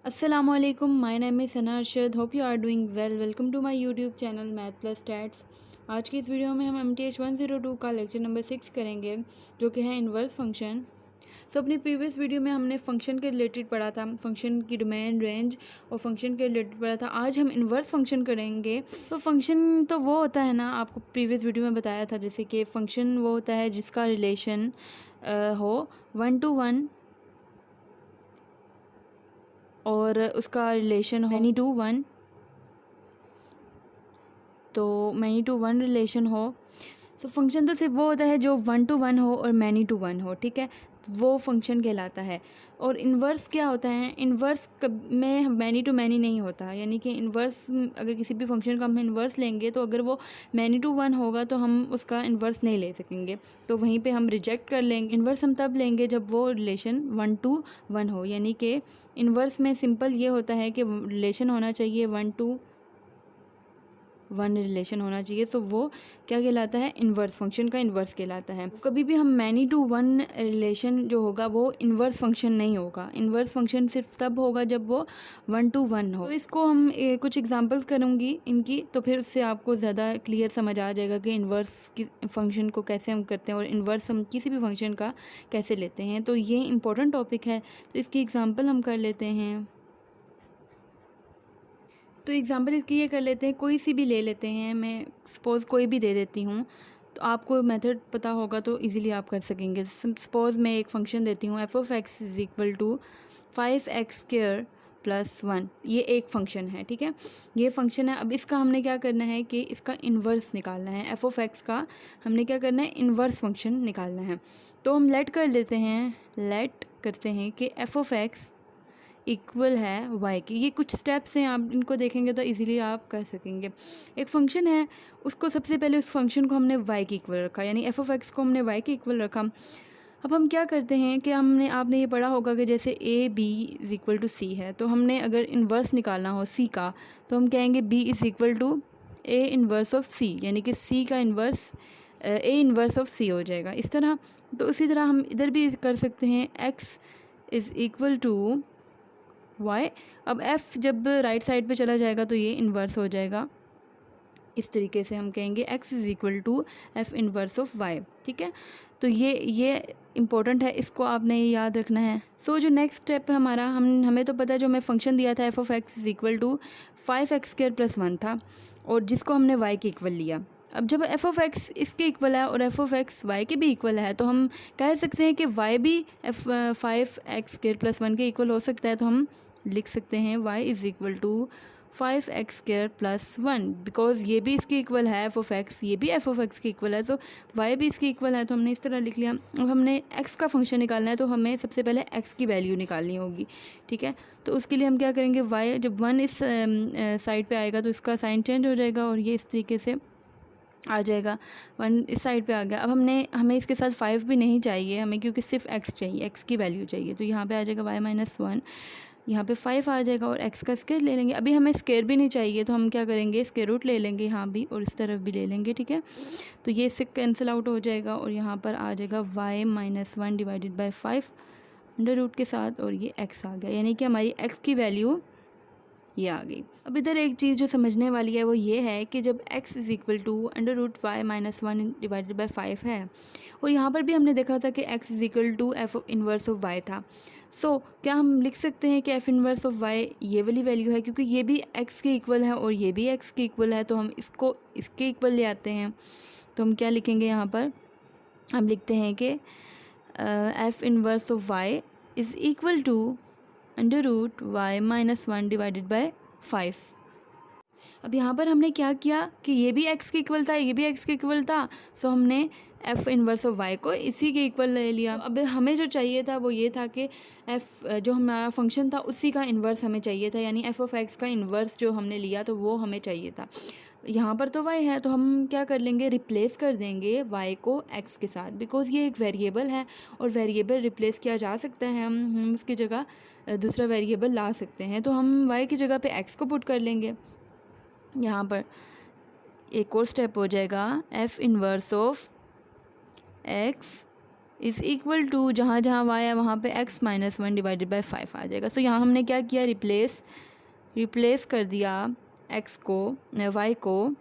Assalamualaikum, my name is Sana Arshad. Hope you are doing well. Welcome to my YouTube channel Math Plus Stats. आज की इस video में हम MTH 102 का lecture number 6 करेंगे, जो कि है इन्वर्स फंक्शन। अपनी प्रीवियस वीडियो में हमने फंक्शन के रिलेटेड पढ़ा था, फंक्शन की डोमेन, रेंज और फंक्शन के रिलेटेड पढ़ा था। आज हम इन्वर्स फंक्शन करेंगे। तो फंक्शन तो वो होता है ना, आपको प्रीवियस वीडियो में बताया था, जैसे कि फंक्शन वो होता है जिसका रिलेशन हो 1 to 1 और उसका रिलेशन हो मैनी टू वन। तो मैनी टू वन रिलेशन हो। फंक्शन तो सिर्फ वो होता है जो 1 to 1 हो और मैनी टू वन हो, ठीक है, वो फंक्शन कहलाता है। और इन्वर्स क्या होता है? इन्वर्स में मैनी टू मैनी नहीं होता, यानी कि इन्वर्स अगर किसी भी फंक्शन का हम इन्वर्स लेंगे तो अगर वो मैनी टू वन होगा तो हम उसका इन्वर्स नहीं ले सकेंगे, तो वहीं पे हम रिजेक्ट कर लेंगे। इन्वर्स हम तब लेंगे जब वो रिलेशन 1 to 1 हो, यानी कि इन्वर्स में सिंपल ये होता है कि रिलेशन होना चाहिए 1 to 1 रिलेशन होना चाहिए, तो वो क्या कहलाता है? इन्वर्स, फंक्शन का इन्वर्स कहलाता है। कभी भी हम मैनी टू वन रिलेशन जो होगा वो इन्वर्स फंक्शन नहीं होगा। इन्वर्स फंक्शन सिर्फ तब होगा जब वो 1 to 1 हो। तो इसको हम कुछ एग्जांपल्स करूँगी इनकी, तो फिर उससे आपको ज़्यादा क्लियर समझ आ जाएगा कि इन्वर्स की फंक्शन को कैसे हम करते हैं और इन्वर्स हम किसी भी फंक्शन का कैसे लेते हैं। तो ये इंपॉर्टेंट टॉपिक है, तो इसकी एग्ज़ाम्पल हम कर लेते हैं। तो एग्ज़ाम्पल इसकी ये कर लेते हैं, कोई सी भी ले लेते हैं, मैं सपोज़ कोई भी दे देती हूँ, तो आपको मेथड पता होगा तो इजीली आप कर सकेंगे। सपोज़ मैं एक फंक्शन देती हूँ f(x) is equal to 5x² plus 1। ये एक फ़ंक्शन है, ठीक है, ये फंक्शन है। अब इसका हमने क्या करना है कि इसका इन्वर्स निकालना है। f(x) का हमने क्या करना है? इन्वर्स फंक्शन निकालना है। तो हम लेट कर लेते हैं, लेट करते हैं कि f(x) इक्वल है y की। ये कुछ स्टेप्स हैं, आप इनको देखेंगे तो इजीली आप कर सकेंगे। एक फंक्शन है, उसको सबसे पहले उस फंक्शन को हमने y के इक्वल रखा, यानी f(x) को हमने y के इक्वल रखा। अब हम क्या करते हैं कि आपने ये पढ़ा होगा कि जैसे a b is equal to c है, तो हमने अगर इन्वर्स निकालना हो c का, तो हम कहेंगे b is equal to a inverse of c, यानी कि c का inverse a inverse of c हो जाएगा। इस तरह, तो उसी तरह हम इधर भी कर सकते हैं, x is equal to y। अब f जब राइट साइड पे चला जाएगा तो ये इन्वर्स हो जाएगा। इस तरीके से हम कहेंगे x is equal to f inverse of y, ठीक है। तो ये इम्पोर्टेंट है, इसको आपने याद रखना है। जो नेक्स्ट स्टेप है हमारा, हमें तो पता है, जो मैं फंक्शन दिया था f(x) is equal to 5x² plus 1 था, और जिसको हमने y के इक्वल लिया। अब जब f(x) इसके इक्वल है और f(x) y के भी इक्वल है, तो हम कह सकते हैं कि y भी 5x² प्लस 1 के इक्वल हो सकता है। तो हम लिख सकते हैं y is equal to 5x² plus 1, because ये भी इसके इक्वल है f(x), ये भी f(x) के इक्वल है, तो y भी इसके इक्वल है, तो हमने इस तरह लिख लिया। अब हमने x का फंक्शन निकालना है, तो हमें सबसे पहले x की वैल्यू निकालनी होगी, ठीक है। तो उसके लिए हम क्या करेंगे, y जब 1 इस साइड पे आएगा तो इसका साइन चेंज हो जाएगा और ये इस तरीके से आ जाएगा। 1 इस साइड पे आ गया। अब हमें इसके साथ 5 भी नहीं चाहिए हमें, क्योंकि सिर्फ x चाहिए, x की वैल्यू चाहिए। तो यहाँ पे आ जाएगा y-1, यहाँ पे 5 आ जाएगा और x का स्क्वायर ले लेंगे। अभी हमें स्क्वायर भी नहीं चाहिए, तो हम क्या करेंगे, स्क्वायर रूट ले लेंगे यहाँ भी और इस तरफ भी ले लेंगे, ठीक है। तो ये इससे कैंसिल आउट हो जाएगा और यहाँ पर आ जाएगा y-1 divided by 5 under root के साथ, और ये x आ गया, यानी कि हमारी x की वैल्यू ये आ गई। अब इधर एक चीज़ जो समझने वाली है वो ये है कि जब x is equal to under root y-1 divided by 5 है, और यहाँ पर भी हमने देखा था कि x is equal to f inverse of y था। क्या हम लिख सकते हैं कि f इन्वर्स ऑफ y ये वाली वैल्यू है, क्योंकि ये भी x के इक्वल है और ये भी x के इक्वल है, तो हम इसको इसके इक्वल ले आते हैं। तो हम क्या लिखेंगे यहाँ पर, हम लिखते हैं कि f inverse of y is equal to under root y-1 divided by 5। अब यहाँ पर हमने क्या किया कि ये भी x के इक्वल था, ये भी x के इक्वल था, सो हमने f इन्वर्स ऑफ y को इसी के इक्वल ले लिया। अब हमें जो चाहिए था वो ये था कि f जो हमारा फंक्शन था उसी का इन्वर्स हमें चाहिए था, यानी f(x) का इन्वर्स जो हमने लिया तो वो हमें चाहिए था। यहाँ पर तो y है, तो हम क्या कर लेंगे, रिप्लेस कर देंगे y को x के साथ, बिकॉज़ ये एक वेरिएबल है और वेरिएबल रिप्लेस किया जा सकता है। हम उसकी जगह दूसरा वेरिएबल ला सकते हैं, तो हम y की जगह पे x को पुट कर लेंगे। यहाँ पर एक और स्टेप हो जाएगा, f inverse of x is equal to जहाँ जहाँ y है वहाँ पे x माइनस 1 डिवाइडेड बाई 5 आ जाएगा। सो यहाँ हमने क्या किया, रिप्लेस कर दिया x को y को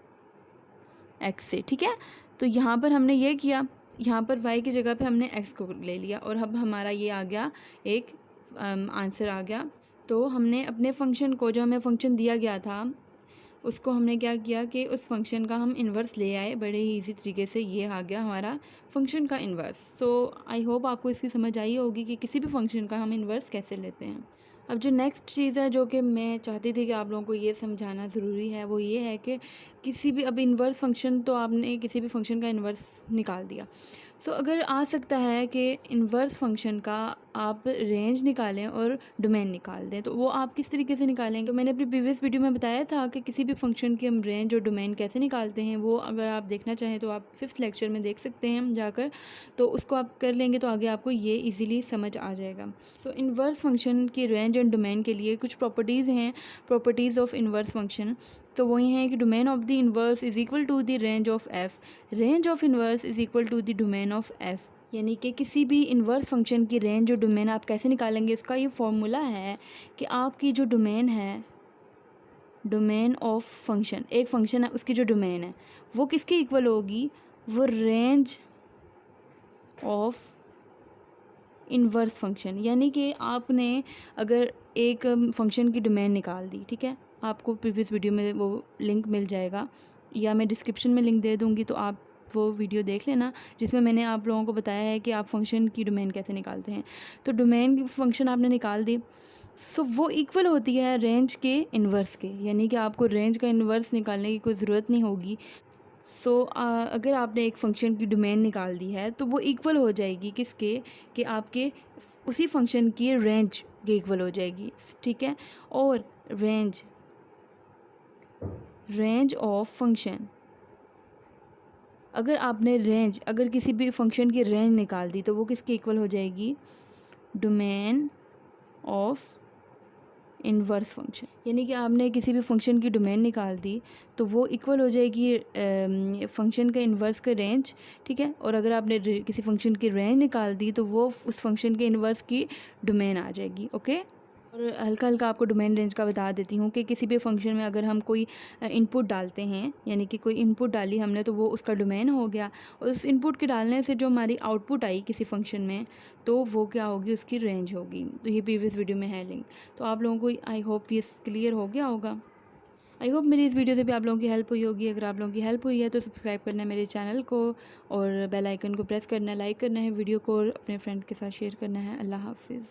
x से, ठीक है। तो यहाँ पर हमने ये किया, यहाँ पर y की जगह पे हमने x को ले लिया और अब हमारा ये आ गया एक आंसर आ गया। तो हमने अपने फंक्शन को, जो हमें फंक्शन दिया गया था, उसको हमने क्या किया कि उस फंक्शन का हम इन्वर्स ले आए बड़े ही इजी तरीके से। ये आ गया हमारा फंक्शन का इन्वर्स। सो आई होप आपको इसकी समझ आई होगी कि किसी भी फंक्शन का हम इन्वर्स कैसे लेते हैं। अब जो नेक्स्ट चीज़ है जो कि मैं चाहती थी कि आप लोगों को ये समझाना ज़रूरी है, वो ये है कि किसी भी, अब इन्वर्स फंक्शन, तो आपने किसी भी फंक्शन का इन्वर्स निकाल दिया। सो अगर आ सकता है कि इन्वर्स फंक्शन का आप रेंज निकालें और डोमेन निकाल दें, तो वो आप किस तरीके से निकालेंगे। तो मैंने अपनी प्रीवियस वीडियो में बताया था कि किसी भी फंक्शन के हम रेंज और डोमेन कैसे निकालते हैं। वो अगर आप देखना चाहें तो आप 5th लेक्चर में देख सकते हैं जाकर, तो उसको आप कर लेंगे तो आगे आपको ये ईज़िली समझ आ जाएगा। सो इन्वर्स फंक्शन की रेंज एंड डोमेन के लिए कुछ प्रॉपर्टीज़ हैं, प्रॉपर्टीज़ ऑफ इन्वर्स फंक्शन। तो वही है कि domain of the inverse is equal to the range of F, range of inverse is equal to the domain of F. यानी कि किसी भी इन्वर्स फंक्शन की रेंज और डोमेन आप कैसे निकालेंगे, इसका ये फॉर्मूला है कि आपकी जो डोमेन है, डोमेन ऑफ फंक्शन, एक फंक्शन है उसकी जो डोमेन है वो किसके इक्वल होगी, वो रेंज ऑफ इन्वर्स फंक्शन। यानी कि आपने अगर एक फंक्शन की डोमेन निकाल दी, ठीक है, आपको प्रीवियस वीडियो में वो लिंक मिल जाएगा या मैं डिस्क्रिप्शन में लिंक दे दूँगी, तो आप वो वीडियो देख लेना जिसमें मैंने आप लोगों को बताया है कि आप फंक्शन की डोमेन कैसे निकालते हैं। तो डोमेन की फंक्शन आपने निकाल दी, सो वो इक्वल होती है रेंज के इन्वर्स के, यानी कि आपको रेंज का इन्वर्स निकालने की कोई ज़रूरत नहीं होगी। सो अगर आपने एक फ़ंक्शन की डोमेन निकाल दी है तो वो इक्वल हो जाएगी किसके, कि आपके उसी फंक्शन की रेंज के इक्वल हो जाएगी, ठीक है। और रेंज ऑफ फंक्शन, अगर आपने रेंज, अगर किसी भी फंक्शन की रेंज निकाल दी तो वो किसके इक्वल हो जाएगी, डोमेन ऑफ इन्वर्स फंक्शन। यानी कि आपने किसी भी फंक्शन की डोमेन निकाल दी तो वो इक्वल हो जाएगी फंक्शन का इन्वर्स का रेंज, ठीक है। और अगर आपने किसी फंक्शन की रेंज निकाल दी तो वो उस फंक्शन के इन्वर्स की डोमेन आ जाएगी, ओके। और हल्का हल्का आपको डोमेन रेंज का बता देती हूँ कि किसी भी फंक्शन में अगर हम कोई इनपुट डालते हैं, यानी कि कोई इनपुट डाली हमने, तो वो उसका डोमेन हो गया। और उस इनपुट के डालने से जो हमारी आउटपुट आई किसी फंक्शन में, तो वो क्या होगी, उसकी रेंज होगी। तो ये प्रीवियस वीडियो में है लिंक। तो आप लोगों को आई होप ये क्लियर हो गया होगा। आई होप मेरी इस वीडियो से भी आप लोगों की हेल्प हुई होगी। अगर आप लोगों की हेल्प हुई है तो सब्सक्राइब करना है मेरे चैनल को और बेल आइकन को प्रेस करना है, लाइक करना है वीडियो को और अपने फ्रेंड के साथ शेयर करना है। अल्लाह हाफिज़।